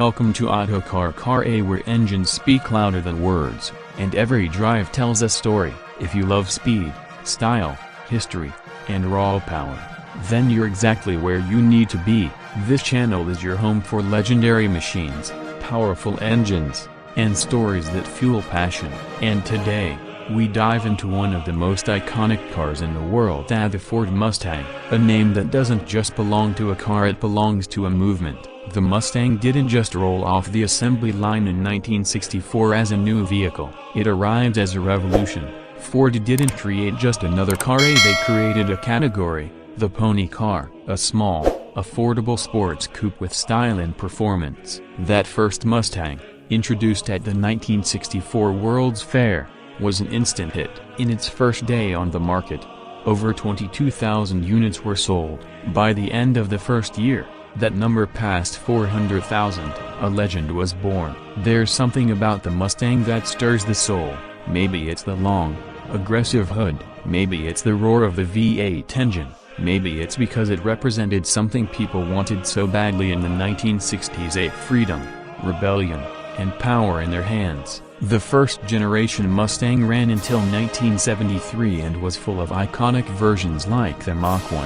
Welcome to Car A, where engines speak louder than words, and every drive tells a story. If you love speed, style, history, and raw power, then you're exactly where you need to be. This channel is your home for legendary machines, powerful engines, and stories that fuel passion. And today, we dive into one of the most iconic cars in the world, the Ford Mustang. A name that doesn't just belong to a car, it belongs to a movement. The Mustang didn't just roll off the assembly line in 1964 as a new vehicle. It arrived as a revolution. Ford didn't create just another car, they created a category, the pony car. A small, affordable sports coupe with style and performance. That first Mustang, introduced at the 1964 World's Fair, was an instant hit. In its first day on the market, over 22,000 units were sold. By the end of the first year, that number passed 400,000. A legend was born. There's something about the Mustang that stirs the soul. Maybe it's the long, aggressive hood, maybe it's the roar of the V8 engine, maybe it's because it represented something people wanted so badly in the 1960s: freedom, rebellion, and power in their hands. The first generation Mustang ran until 1973 and was full of iconic versions like the Mach-E,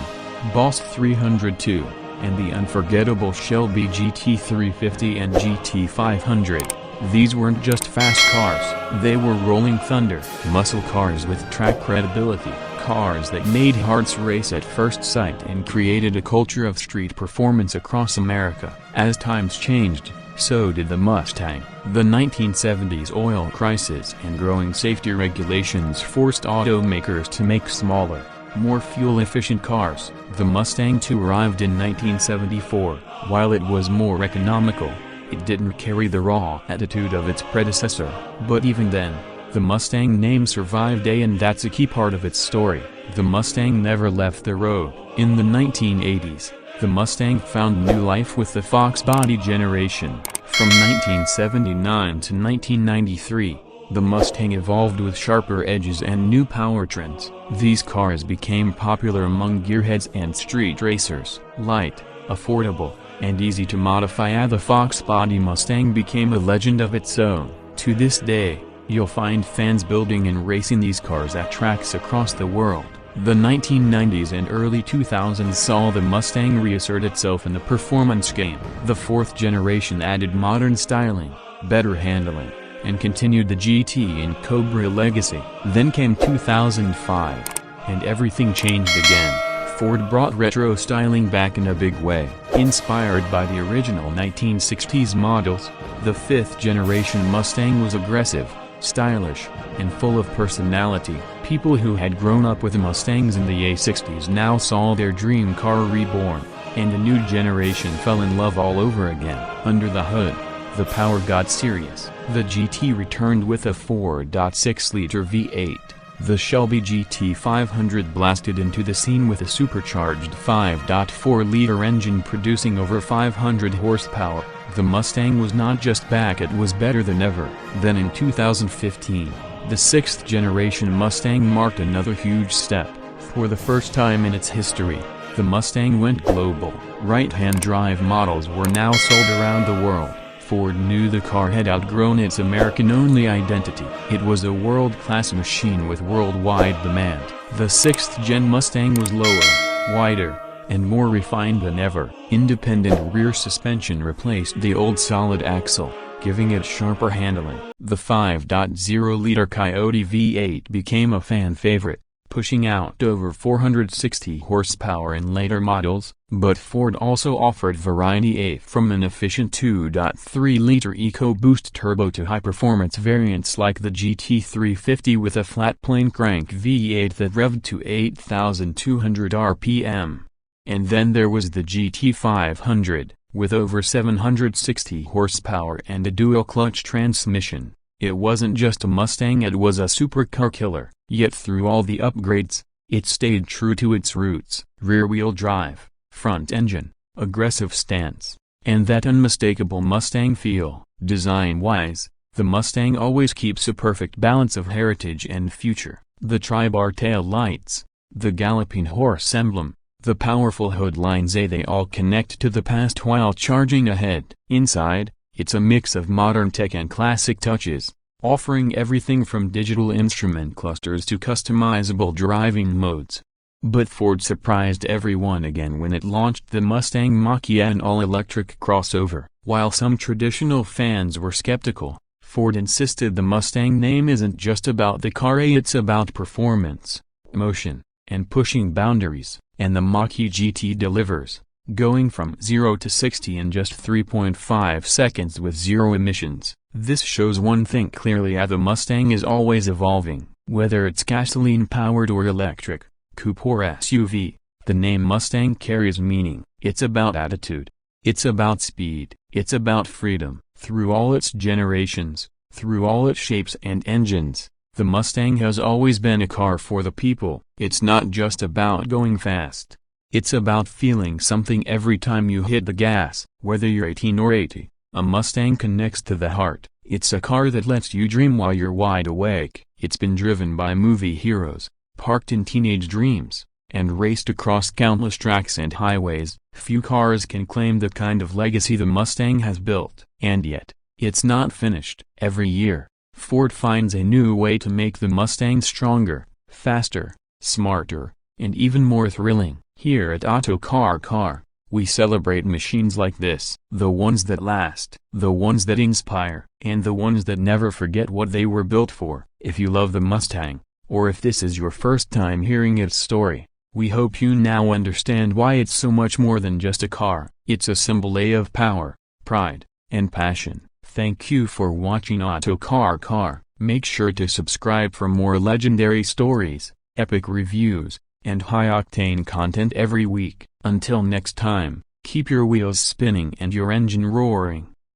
Boss 302, and the unforgettable Shelby GT350 and GT500. These weren't just fast cars, they were rolling thunder, muscle cars with track credibility, cars that made hearts race at first sight and created a culture of street performance across America. As times changed, so did the Mustang. The 1970s oil crisis and growing safety regulations forced automakers to make smaller, more fuel-efficient cars. The Mustang II arrived in 1974. While it was more economical, it didn't carry the raw attitude of its predecessor. But even then, the Mustang name survived, and that's a key part of its story. The Mustang never left the road. In the 1980s, the Mustang found new life with the Fox body generation. From 1979 to 1993, the Mustang evolved with sharper edges and new powertrains. These cars became popular among gearheads and street racers. Light, affordable, and easy to modify, the Fox body Mustang became a legend of its own. To this day, you'll find fans building and racing these cars at tracks across the world. The 1990s and early 2000s saw the Mustang reassert itself in the performance game. The fourth generation added modern styling, better handling, and continued the GT and Cobra legacy. Then came 2005, and everything changed again. Ford brought retro styling back in a big way. Inspired by the original 1960s models, the fifth generation Mustang was aggressive, stylish, and full of personality. People who had grown up with Mustangs in the '60s now saw their dream car reborn, and a new generation fell in love all over again. Under the hood, the power got serious. The GT returned with a 4.6-liter V8. The Shelby GT500 blasted into the scene with a supercharged 5.4-liter engine producing over 500 horsepower. The Mustang was not just back, it was better than ever. Then in 2015, the sixth generation Mustang marked another huge step. For the first time in its history, the Mustang went global. Right-hand drive models were now sold around the world. Ford knew the car had outgrown its American-only identity. It was a world-class machine with worldwide demand. The sixth-gen Mustang was lower, wider, and more refined than ever. Independent rear suspension replaced the old solid axle, giving it sharper handling. The 5.0-liter Coyote V8 became a fan favorite, pushing out over 460 horsepower in later models, but Ford also offered variety, from an efficient 2.3-liter EcoBoost turbo to high-performance variants like the GT350 with a flat-plane crank V8 that revved to 8,200 RPM. And then there was the GT500, with over 760 horsepower and a dual-clutch transmission. It wasn't just a Mustang, it was a supercar killer. Yet through all the upgrades, it stayed true to its roots: rear-wheel drive, front engine, aggressive stance, and that unmistakable Mustang feel. Design-wise, the Mustang always keeps a perfect balance of heritage and future. The tri-bar tail lights, the galloping horse emblem, the powerful hood lines, they all connect to the past while charging ahead. Inside, It's a mix of modern tech and classic touches, offering everything from digital instrument clusters to customizable driving modes. But Ford surprised everyone again when it launched the Mustang Mach-E, an all-electric crossover. While some traditional fans were skeptical, Ford insisted the Mustang name isn't just about the car, it's about performance, motion, and pushing boundaries, and the Mach-E GT delivers, going from 0 to 60 in just 3.5 seconds with zero emissions. This shows one thing clearly: the Mustang is always evolving, whether it's gasoline-powered or electric, coupe or SUV. The name Mustang carries meaning. It's about attitude. It's about speed. It's about freedom. Through all its generations, through all its shapes and engines, the Mustang has always been a car for the people. It's not just about going fast. It's about feeling something every time you hit the gas. Whether you're 18 or 80, a Mustang connects to the heart. It's a car that lets you dream while you're wide awake. It's been driven by movie heroes, parked in teenage dreams, and raced across countless tracks and highways. Few cars can claim the kind of legacy the Mustang has built. And yet, it's not finished. Every year, Ford finds a new way to make the Mustang stronger, faster, smarter, and even more thrilling. Here at Auto Car, we celebrate machines like this. The ones that last, the ones that inspire, and the ones that never forget what they were built for. If you love the Mustang, or if this is your first time hearing its story, we hope you now understand why it's so much more than just a car. It's a symbol of power, pride, and passion. Thank you for watching Auto Car. Make sure to subscribe for more legendary stories, epic reviews, and high-octane content every week. Until next time, keep your wheels spinning and your engine roaring.